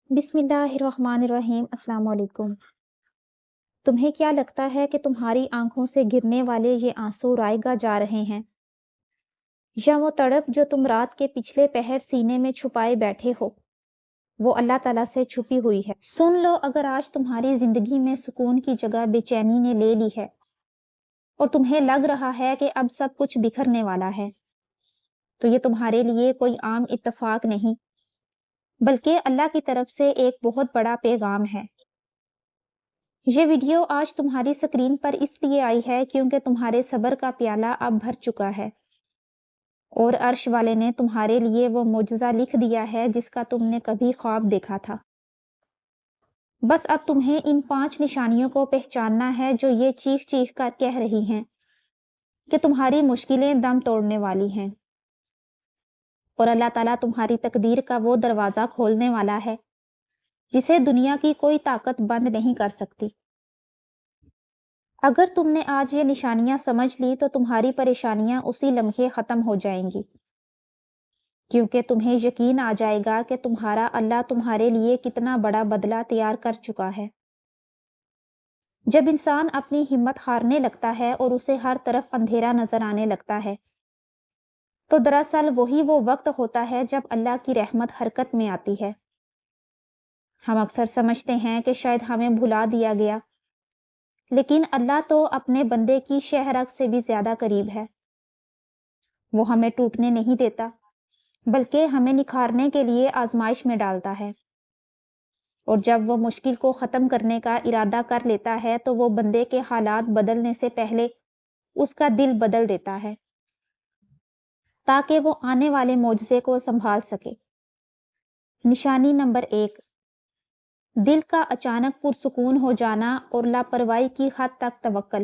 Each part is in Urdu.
بسم اللہ الرحمن الرحیم۔ السلام علیکم۔ تمہیں کیا لگتا ہے کہ تمہاری آنکھوں سے گرنے والے یہ آنسو رائے گاہ جا رہے ہیں، یا وہ تڑپ جو تم رات کے پچھلے پہر سینے میں چھپائے بیٹھے ہو، وہ اللہ تعالیٰ سے چھپی ہوئی ہے؟ سن لو، اگر آج تمہاری زندگی میں سکون کی جگہ بے چینی نے لے لی ہے اور تمہیں لگ رہا ہے کہ اب سب کچھ بکھرنے والا ہے، تو یہ تمہارے لیے کوئی عام اتفاق نہیں، بلکہ اللہ کی طرف سے ایک بہت بڑا پیغام ہے۔ یہ ویڈیو آج تمہاری سکرین پر اس لیے آئی ہے کیونکہ تمہارے صبر کا پیالہ اب بھر چکا ہے، اور عرش والے نے تمہارے لیے وہ معجزہ لکھ دیا ہے جس کا تم نے کبھی خواب دیکھا تھا۔ بس اب تمہیں ان 5 نشانیوں کو پہچاننا ہے جو یہ چیخ چیخ کر کہہ رہی ہیں کہ تمہاری مشکلیں دم توڑنے والی ہیں، اور اللہ تعالیٰ تمہاری تقدیر کا وہ دروازہ کھولنے والا ہے جسے دنیا کی کوئی طاقت بند نہیں کر سکتی۔ اگر تم نے آج یہ نشانیاں سمجھ لی تو تمہاری پریشانیاں اسی لمحے ختم ہو جائیں گی، کیونکہ تمہیں یقین آ جائے گا کہ تمہارا اللہ تمہارے لیے کتنا بڑا بدلہ تیار کر چکا ہے۔ جب انسان اپنی ہمت ہارنے لگتا ہے اور اسے ہر طرف اندھیرا نظر آنے لگتا ہے، تو دراصل وہی وہ وقت ہوتا ہے جب اللہ کی رحمت حرکت میں آتی ہے۔ ہم اکثر سمجھتے ہیں کہ شاید ہمیں بھلا دیا گیا، لیکن اللہ تو اپنے بندے کی شہ رگ سے بھی زیادہ قریب ہے۔ وہ ہمیں ٹوٹنے نہیں دیتا، بلکہ ہمیں نکھارنے کے لیے آزمائش میں ڈالتا ہے، اور جب وہ مشکل کو ختم کرنے کا ارادہ کر لیتا ہے تو وہ بندے کے حالات بدلنے سے پہلے اس کا دل بدل دیتا ہے، تاکہ وہ آنے والے معجزے کو سنبھال سکے۔ نشانی نمبر 1، دل کا اچانک پرسکون ہو جانا اور لاپرواہی کی حد تک توکل۔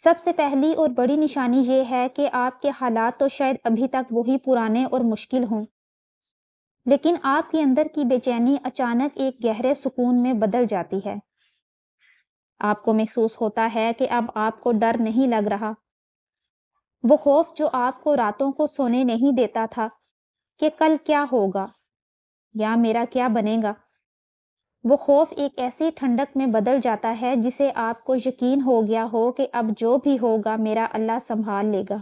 سب سے پہلی اور بڑی نشانی یہ ہے کہ آپ کے حالات تو شاید ابھی تک وہی پرانے اور مشکل ہوں، لیکن آپ کے اندر کی بے چینی اچانک ایک گہرے سکون میں بدل جاتی ہے۔ آپ کو محسوس ہوتا ہے کہ اب آپ کو ڈر نہیں لگ رہا، وہ خوف جو آپ کو راتوں کو سونے نہیں دیتا تھا کہ کل کیا ہوگا یا میرا کیا بنے گا، وہ خوف ایک ایسی ٹھنڈک میں بدل جاتا ہے جسے آپ کو یقین ہو گیا ہو کہ اب جو بھی ہوگا میرا اللہ سنبھال لے گا۔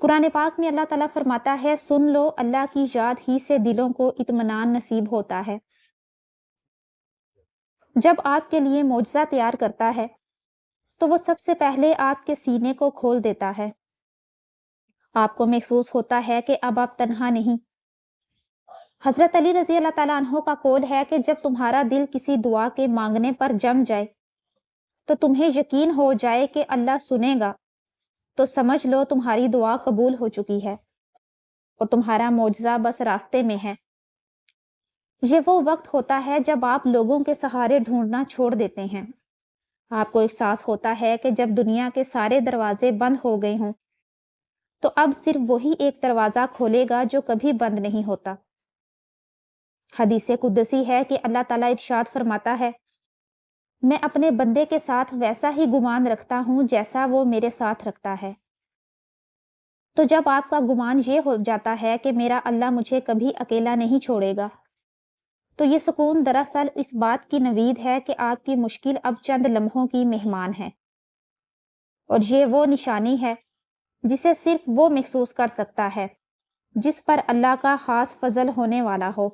قرآن پاک میں اللہ تعالیٰ فرماتا ہے، سن لو، اللہ کی یاد ہی سے دلوں کو اطمینان نصیب ہوتا ہے۔ جب آپ کے لیے معجزہ تیار کرتا ہے تو وہ سب سے پہلے آپ کے سینے کو کھول دیتا ہے۔ آپ کو محسوس ہوتا ہے کہ اب آپ تنہا نہیں۔ حضرت علی رضی اللہ تعالیٰ عنہ کا قول ہے کہ جب تمہارا دل کسی دعا کے مانگنے پر جم جائے تو تمہیں یقین ہو جائے کہ اللہ سنے گا، تو سمجھ لو تمہاری دعا قبول ہو چکی ہے اور تمہارا معجزہ بس راستے میں ہے۔ یہ وہ وقت ہوتا ہے جب آپ لوگوں کے سہارے ڈھونڈنا چھوڑ دیتے ہیں۔ آپ کو احساس ہوتا ہے کہ جب دنیا کے سارے دروازے بند ہو گئے ہوں تو اب صرف وہی ایک دروازہ کھولے گا جو کبھی بند نہیں ہوتا۔ حدیث قدسی ہے کہ اللہ تعالیٰ ارشاد فرماتا ہے، میں اپنے بندے کے ساتھ ویسا ہی گمان رکھتا ہوں جیسا وہ میرے ساتھ رکھتا ہے۔ تو جب آپ کا گمان یہ ہو جاتا ہے کہ میرا اللہ مجھے کبھی اکیلا نہیں چھوڑے گا، تو یہ سکون دراصل اس بات کی نوید ہے کہ آپ کی مشکل اب چند لمحوں کی مہمان ہے، اور یہ وہ نشانی ہے جسے صرف وہ محسوس کر سکتا ہے جس پر اللہ کا خاص فضل ہونے والا ہو۔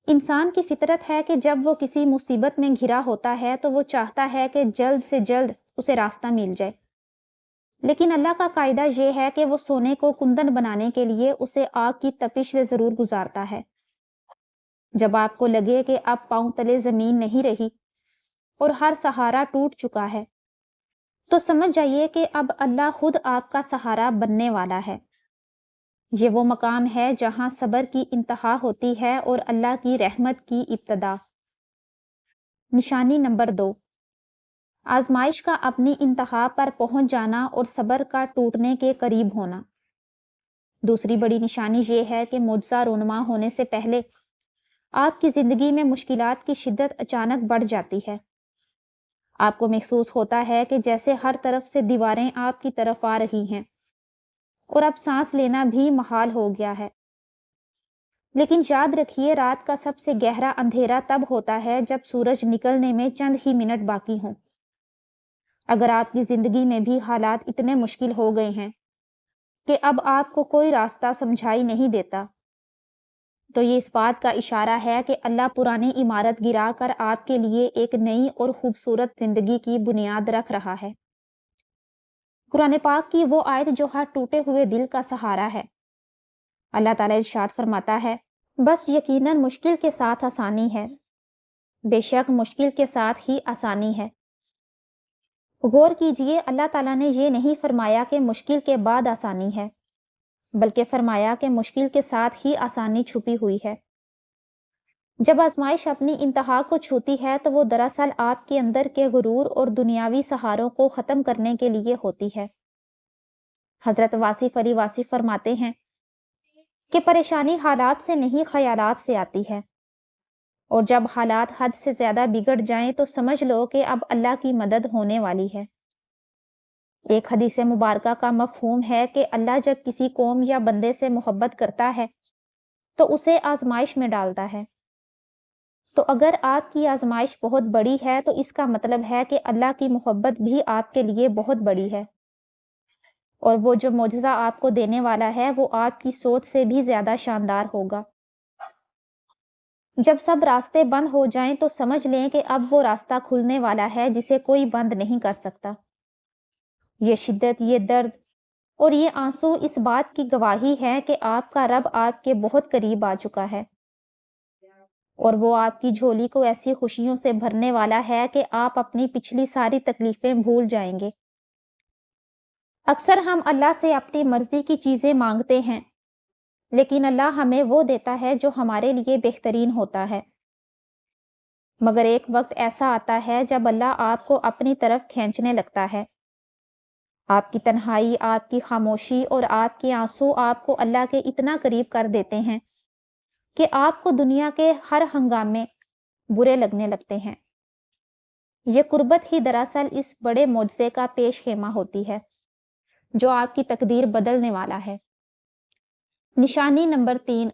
انسان کی فطرت ہے کہ جب وہ کسی مصیبت میں گھرا ہوتا ہے تو وہ چاہتا ہے کہ جلد سے جلد اسے راستہ مل جائے، لیکن اللہ کا قاعدہ یہ ہے کہ وہ سونے کو کندن بنانے کے لیے اسے آگ کی تپش سے ضرور گزارتا ہے۔ جب آپ کو لگے کہ اب پاؤں تلے زمین نہیں رہی اور ہر سہارا ٹوٹ چکا ہے، تو سمجھ جائیے کہ اب اللہ خود آپ کا سہارا بننے والا ہے۔ یہ وہ مقام ہے جہاں صبر کی انتہا ہوتی ہے اور اللہ کی رحمت کی ابتدا۔ نشانی نمبر 2، آزمائش کا اپنی انتہا پر پہنچ جانا اور صبر کا ٹوٹنے کے قریب ہونا۔ دوسری بڑی نشانی یہ ہے کہ معجزہ رونما ہونے سے پہلے آپ کی زندگی میں مشکلات کی شدت اچانک بڑھ جاتی ہے۔ آپ کو محسوس ہوتا ہے کہ جیسے ہر طرف سے دیواریں آپ کی طرف آ رہی ہیں اور اب سانس لینا بھی محال ہو گیا ہے۔ لیکن یاد رکھیے رات کا سب سے گہرا اندھیرا تب ہوتا ہے جب سورج نکلنے میں چند ہی منٹ باقی ہوں۔ اگر آپ کی زندگی میں بھی حالات اتنے مشکل ہو گئے ہیں کہ اب آپ کو کوئی راستہ سمجھائی نہیں دیتا، تو یہ اس بات کا اشارہ ہے کہ اللہ پرانی عمارت گرا کر آپ کے لیے ایک نئی اور خوبصورت زندگی کی بنیاد رکھ رہا ہے۔ قرآن پاک کی وہ آیت جو ہر ٹوٹے ہوئے دل کا سہارا ہے۔ اللہ تعالیٰ ارشاد فرماتا ہے، بس یقیناً مشکل کے ساتھ آسانی ہے، بے شک مشکل کے ساتھ ہی آسانی ہے۔ غور کیجئے، اللہ تعالیٰ نے یہ نہیں فرمایا کہ مشکل کے بعد آسانی ہے، بلکہ فرمایا کہ مشکل کے ساتھ ہی آسانی چھپی ہوئی ہے۔ جب آزمائش اپنی انتہا کو چھوتی ہے تو وہ دراصل آپ کے اندر کے غرور اور دنیاوی سہاروں کو ختم کرنے کے لیے ہوتی ہے۔ حضرت واصف علی واصف فرماتے ہیں کہ پریشانی حالات سے نہیں خیالات سے آتی ہے، اور جب حالات حد سے زیادہ بگڑ جائیں تو سمجھ لو کہ اب اللہ کی مدد ہونے والی ہے۔ ایک حدیث مبارکہ کا مفہوم ہے کہ اللہ جب کسی قوم یا بندے سے محبت کرتا ہے تو اسے آزمائش میں ڈالتا ہے۔ تو اگر آپ کی آزمائش بہت بڑی ہے تو اس کا مطلب ہے کہ اللہ کی محبت بھی آپ کے لیے بہت بڑی ہے، اور وہ جو معجزہ آپ کو دینے والا ہے وہ آپ کی سوچ سے بھی زیادہ شاندار ہوگا۔ جب سب راستے بند ہو جائیں تو سمجھ لیں کہ اب وہ راستہ کھلنے والا ہے جسے کوئی بند نہیں کر سکتا۔ یہ شدت، یہ درد اور یہ آنسو اس بات کی گواہی ہے کہ آپ کا رب آپ کے بہت قریب آ چکا ہے، اور وہ آپ کی جھولی کو ایسی خوشیوں سے بھرنے والا ہے کہ آپ اپنی پچھلی ساری تکلیفیں بھول جائیں گے۔ اکثر ہم اللہ سے اپنی مرضی کی چیزیں مانگتے ہیں، لیکن اللہ ہمیں وہ دیتا ہے جو ہمارے لیے بہترین ہوتا ہے۔ مگر ایک وقت ایسا آتا ہے جب اللہ آپ کو اپنی طرف کھینچنے لگتا ہے۔ آپ کی تنہائی، آپ کی خاموشی اور آپ کے آنسو آپ کو اللہ کے اتنا قریب کر دیتے ہیں کہ آپ کو دنیا کے ہر ہنگامے برے لگنے لگتے ہیں۔ یہ قربت ہی دراصل اس بڑے معجزے کا پیش خیمہ ہوتی ہے جو آپ کی تقدیر بدلنے والا ہے۔ نشانی نمبر 3،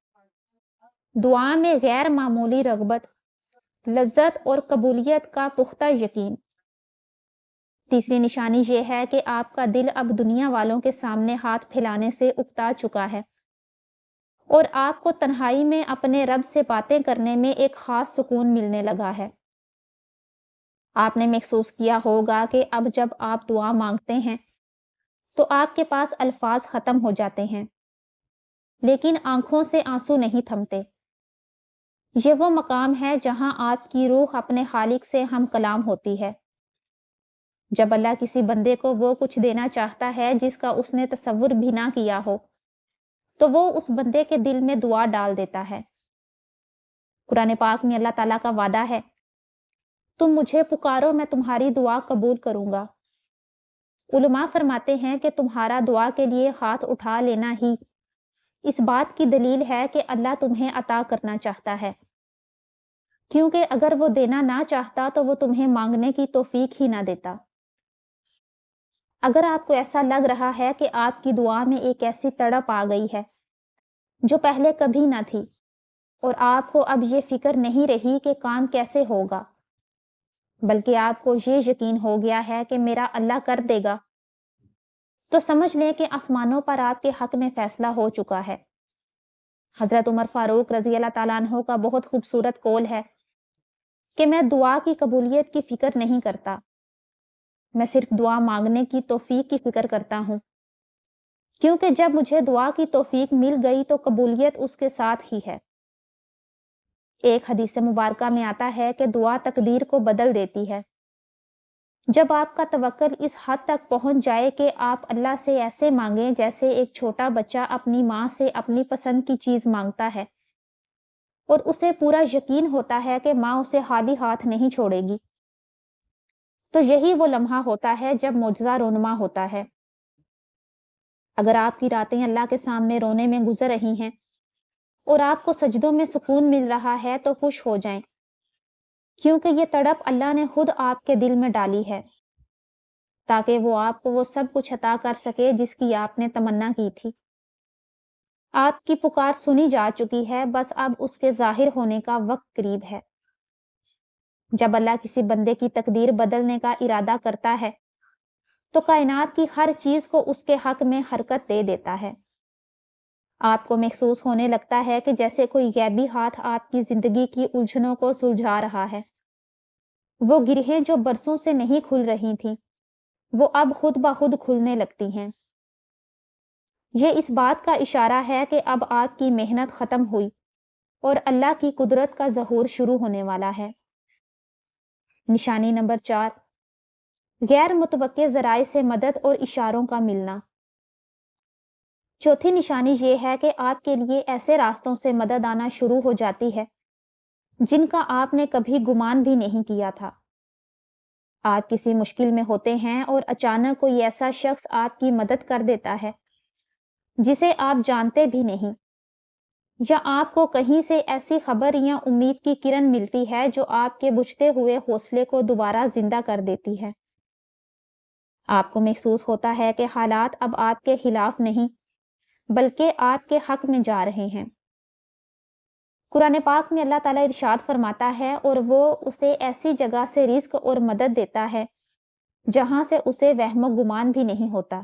دعا میں غیر معمولی رغبت، لذت اور قبولیت کا پختہ یقین۔ تیسری نشانی یہ ہے کہ آپ کا دل اب دنیا والوں کے سامنے ہاتھ پھیلانے سے اکتا چکا ہے، اور آپ کو تنہائی میں اپنے رب سے باتیں کرنے میں ایک خاص سکون ملنے لگا ہے۔ آپ نے محسوس کیا ہوگا کہ اب جب آپ دعا مانگتے ہیں تو آپ کے پاس الفاظ ختم ہو جاتے ہیں، لیکن آنکھوں سے آنسو نہیں تھمتے۔ یہ وہ مقام ہے جہاں آپ کی روح اپنے خالق سے ہم کلام ہوتی ہے۔ جب اللہ کسی بندے کو وہ کچھ دینا چاہتا ہے جس کا اس نے تصور بھی نہ کیا ہو، تو وہ اس بندے کے دل میں دعا ڈال دیتا ہے۔ قرآن پاک میں اللہ تعالیٰ کا وعدہ ہے، تم مجھے پکارو میں تمہاری دعا قبول کروں گا۔ علماء فرماتے ہیں کہ تمہارا دعا کے لیے ہاتھ اٹھا لینا ہی اس بات کی دلیل ہے کہ اللہ تمہیں عطا کرنا چاہتا ہے، کیونکہ اگر وہ دینا نہ چاہتا تو وہ تمہیں مانگنے کی توفیق ہی نہ دیتا۔ اگر آپ کو ایسا لگ رہا ہے کہ آپ کی دعا میں ایک ایسی تڑپ آ گئی ہے جو پہلے کبھی نہ تھی، اور آپ کو اب یہ فکر نہیں رہی کہ کام کیسے ہوگا، بلکہ آپ کو یہ یقین ہو گیا ہے کہ میرا اللہ کر دے گا، تو سمجھ لیں کہ آسمانوں پر آپ کے حق میں فیصلہ ہو چکا ہے۔ حضرت عمر فاروق رضی اللہ تعالیٰ عنہ کا بہت خوبصورت قول ہے کہ میں دعا کی قبولیت کی فکر نہیں کرتا، میں صرف دعا مانگنے کی توفیق کی فکر کرتا ہوں، کیونکہ جب مجھے دعا کی توفیق مل گئی تو قبولیت اس کے ساتھ ہی ہے۔ ایک حدیث مبارکہ میں آتا ہے کہ دعا تقدیر کو بدل دیتی ہے۔ جب آپ کا توکل اس حد تک پہنچ جائے کہ آپ اللہ سے ایسے مانگیں جیسے ایک چھوٹا بچہ اپنی ماں سے اپنی پسند کی چیز مانگتا ہے، اور اسے پورا یقین ہوتا ہے کہ ماں اسے خالی ہاتھ نہیں چھوڑے گی، تو یہی وہ لمحہ ہوتا ہے جب معجزہ رونما ہوتا ہے۔ اگر آپ کی راتیں اللہ کے سامنے رونے میں گزر رہی ہیں اور آپ کو سجدوں میں سکون مل رہا ہے تو خوش ہو جائیں، کیونکہ یہ تڑپ اللہ نے خود آپ کے دل میں ڈالی ہے، تاکہ وہ آپ کو وہ سب کچھ عطا کر سکے جس کی آپ نے تمنا کی تھی۔ آپ کی پکار سنی جا چکی ہے، بس اب اس کے ظاہر ہونے کا وقت قریب ہے۔ جب اللہ کسی بندے کی تقدیر بدلنے کا ارادہ کرتا ہے تو کائنات کی ہر چیز کو اس کے حق میں حرکت دے دیتا ہے۔ آپ کو محسوس ہونے لگتا ہے کہ جیسے کوئی غیبی ہاتھ آپ کی زندگی کی الجھنوں کو سلجھا رہا ہے۔ وہ گرہیں جو برسوں سے نہیں کھل رہی تھیں، وہ اب خود بخود کھلنے لگتی ہیں۔ یہ اس بات کا اشارہ ہے کہ اب آپ کی محنت ختم ہوئی اور اللہ کی قدرت کا ظہور شروع ہونے والا ہے۔ نشانی نمبر 4، غیر متوقع ذرائع سے مدد اور اشاروں کا ملنا۔ چوتھی نشانی یہ ہے کہ آپ کے لیے ایسے راستوں سے مدد آنا شروع ہو جاتی ہے جن کا آپ نے کبھی گمان بھی نہیں کیا تھا۔ آپ کسی مشکل میں ہوتے ہیں اور اچانک کوئی ایسا شخص آپ کی مدد کر دیتا ہے جسے آپ جانتے بھی نہیں، یا آپ کو کہیں سے ایسی خبر یا امید کی کرن ملتی ہے جو آپ کے بجھتے ہوئے حوصلے کو دوبارہ زندہ کر دیتی ہے۔ آپ کو محسوس ہوتا ہے کہ حالات اب آپ کے خلاف نہیں بلکہ آپ کے حق میں جا رہے ہیں۔ قرآن پاک میں اللہ تعالیٰ ارشاد فرماتا ہے، اور وہ اسے ایسی جگہ سے رزق اور مدد دیتا ہے جہاں سے اسے وہم و گمان بھی نہیں ہوتا۔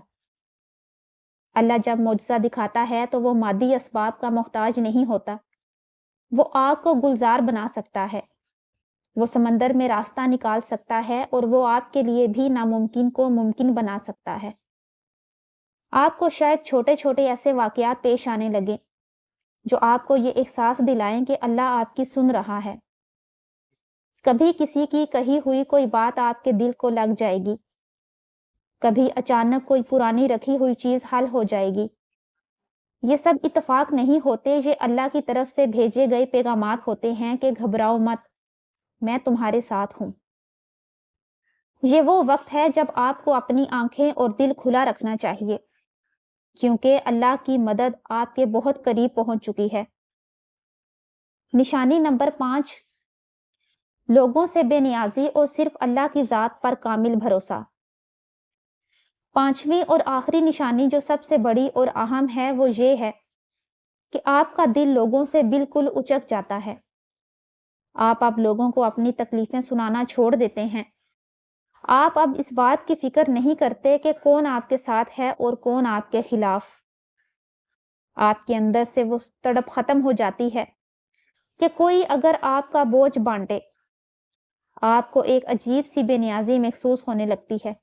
اللہ جب معجزہ دکھاتا ہے تو وہ مادی اسباب کا محتاج نہیں ہوتا۔ وہ آگ کو گلزار بنا سکتا ہے، وہ سمندر میں راستہ نکال سکتا ہے، اور وہ آپ کے لیے بھی ناممکن کو ممکن بنا سکتا ہے۔ آپ کو شاید چھوٹے چھوٹے ایسے واقعات پیش آنے لگے جو آپ کو یہ احساس دلائیں کہ اللہ آپ کی سن رہا ہے۔ کبھی کسی کی کہی ہوئی کوئی بات آپ کے دل کو لگ جائے گی، کبھی اچانک کوئی پرانی رکھی ہوئی چیز حل ہو جائے گی۔ یہ سب اتفاق نہیں ہوتے، یہ اللہ کی طرف سے بھیجے گئے پیغامات ہوتے ہیں کہ گھبراؤ مت، میں تمہارے ساتھ ہوں۔ یہ وہ وقت ہے جب آپ کو اپنی آنکھیں اور دل کھلا رکھنا چاہیے، کیونکہ اللہ کی مدد آپ کے بہت قریب پہنچ چکی ہے۔ نشانی نمبر 5، لوگوں سے بے نیازی اور صرف اللہ کی ذات پر کامل بھروسہ۔ پانچویں اور آخری نشانی جو سب سے بڑی اور اہم ہے وہ یہ ہے کہ آپ کا دل لوگوں سے بالکل اچک جاتا ہے۔ آپ اب لوگوں کو اپنی تکلیفیں سنانا چھوڑ دیتے ہیں۔ آپ اب اس بات کی فکر نہیں کرتے کہ کون آپ کے ساتھ ہے اور کون آپ کے خلاف۔ آپ کے اندر سے وہ تڑپ ختم ہو جاتی ہے کہ کوئی اگر آپ کا بوجھ بانٹے۔ آپ کو ایک عجیب سی بے نیازی محسوس ہونے لگتی ہے،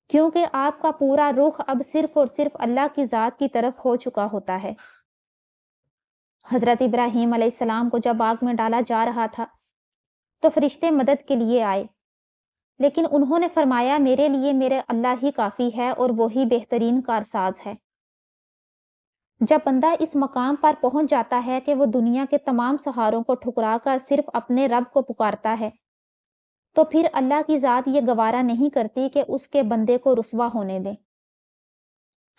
کیونکہ آپ کا پورا رخ اب صرف اور صرف اللہ کی ذات کی طرف ہو چکا ہوتا ہے۔ حضرت ابراہیم علیہ السلام کو جب آگ میں ڈالا جا رہا تھا تو فرشتے مدد کے لیے آئے، لیکن انہوں نے فرمایا میرے لیے میرے اللہ ہی کافی ہے اور وہی بہترین کارساز ہے۔ جب بندہ اس مقام پر پہنچ جاتا ہے کہ وہ دنیا کے تمام سہاروں کو ٹھکرا کر صرف اپنے رب کو پکارتا ہے، تو پھر اللہ کی ذات یہ گوارا نہیں کرتی کہ اس کے بندے کو رسوا ہونے دے۔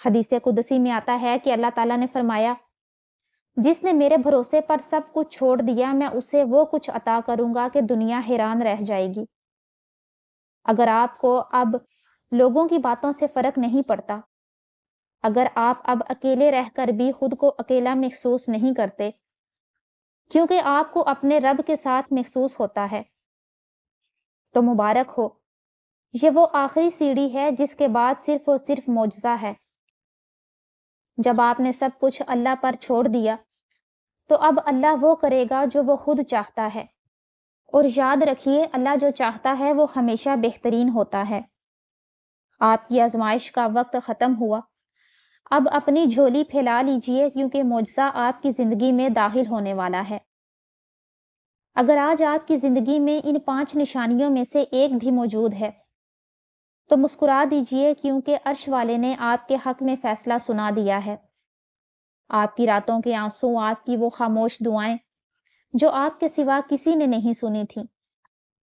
حدیث قدسی میں آتا ہے کہ اللہ تعالیٰ نے فرمایا، جس نے میرے بھروسے پر سب کچھ چھوڑ دیا میں اسے وہ کچھ عطا کروں گا کہ دنیا حیران رہ جائے گی۔ اگر آپ کو اب لوگوں کی باتوں سے فرق نہیں پڑتا، اگر آپ اب اکیلے رہ کر بھی خود کو اکیلا محسوس نہیں کرتے، کیونکہ آپ کو اپنے رب کے ساتھ محسوس ہوتا ہے، تو مبارک ہو، یہ وہ آخری سیڑھی ہے جس کے بعد صرف اور صرف معجزہ ہے۔ جب آپ نے سب کچھ اللہ پر چھوڑ دیا تو اب اللہ وہ کرے گا جو وہ خود چاہتا ہے، اور یاد رکھیے اللہ جو چاہتا ہے وہ ہمیشہ بہترین ہوتا ہے۔ آپ کی آزمائش کا وقت ختم ہوا، اب اپنی جھولی پھیلا لیجئے، کیونکہ معجزہ آپ کی زندگی میں داخل ہونے والا ہے۔ اگر آج آپ کی زندگی میں ان 5 نشانیوں میں سے ایک بھی موجود ہے تو مسکرا دیجئے، کیونکہ عرش والے نے آپ کے حق میں فیصلہ سنا دیا ہے۔ آپ کی راتوں کے آنسو، آپ کی وہ خاموش دعائیں جو آپ کے سوا کسی نے نہیں سنی تھیں،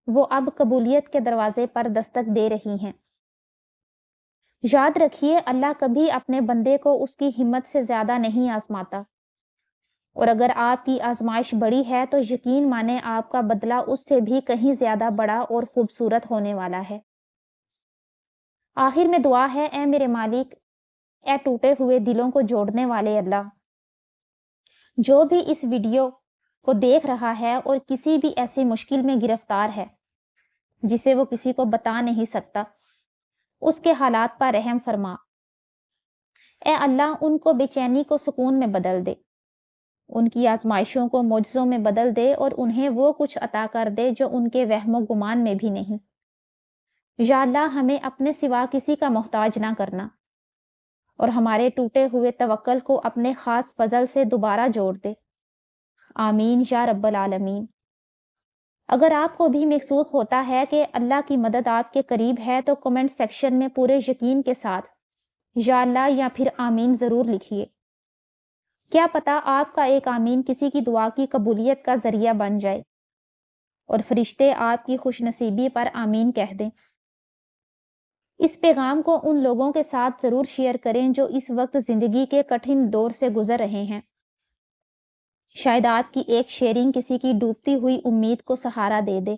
وہ اب قبولیت کے دروازے پر دستک دے رہی ہیں۔ یاد رکھیے اللہ کبھی اپنے بندے کو اس کی ہمت سے زیادہ نہیں آزماتا، اور اگر آپ کی آزمائش بڑی ہے تو یقین مانیں آپ کا بدلہ اس سے بھی کہیں زیادہ بڑا اور خوبصورت ہونے والا ہے۔ آخر میں دعا ہے، اے میرے مالک، اے ٹوٹے ہوئے دلوں کو جوڑنے والے اللہ، جو بھی اس ویڈیو کو دیکھ رہا ہے اور کسی بھی ایسی مشکل میں گرفتار ہے جسے وہ کسی کو بتا نہیں سکتا، اس کے حالات پر رحم فرما۔ اے اللہ، ان کو بے چینی کو سکون میں بدل دے، ان کی آزمائشوں کو معجزوں میں بدل دے اور انہیں وہ کچھ عطا کر دے جو ان کے وہم و گمان میں بھی نہیں۔ یا اللہ، ہمیں اپنے سوا کسی کا محتاج نہ کرنا اور ہمارے ٹوٹے ہوئے توکل کو اپنے خاص فضل سے دوبارہ جوڑ دے۔ آمین یا رب العالمین۔ اگر آپ کو بھی محسوس ہوتا ہے کہ اللہ کی مدد آپ کے قریب ہے تو کمنٹ سیکشن میں پورے یقین کے ساتھ یا اللہ یا پھر آمین ضرور لکھیے۔ کیا پتہ آپ کا ایک آمین کسی کی دعا کی قبولیت کا ذریعہ بن جائے اور فرشتے آپ کی خوش نصیبی پر آمین کہہ دیں۔ اس پیغام کو ان لوگوں کے ساتھ ضرور شیئر کریں جو اس وقت زندگی کے کٹھن دور سے گزر رہے ہیں۔ شاید آپ کی ایک شیئرنگ کسی کی ڈوبتی ہوئی امید کو سہارا دے دے۔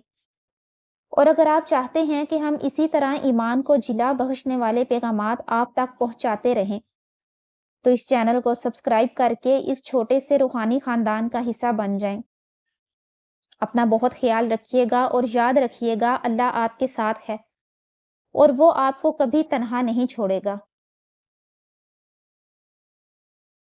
اور اگر آپ چاہتے ہیں کہ ہم اسی طرح ایمان کو جلا بخشنے والے پیغامات آپ تک پہنچاتے رہیں تو اس چینل کو سبسکرائب کر کے اس چھوٹے سے روحانی خاندان کا حصہ بن جائیں۔ اپنا بہت خیال رکھیے گا اور یاد رکھیے گا اللہ آپ کے ساتھ ہے اور وہ آپ کو کبھی تنہا نہیں چھوڑے گا۔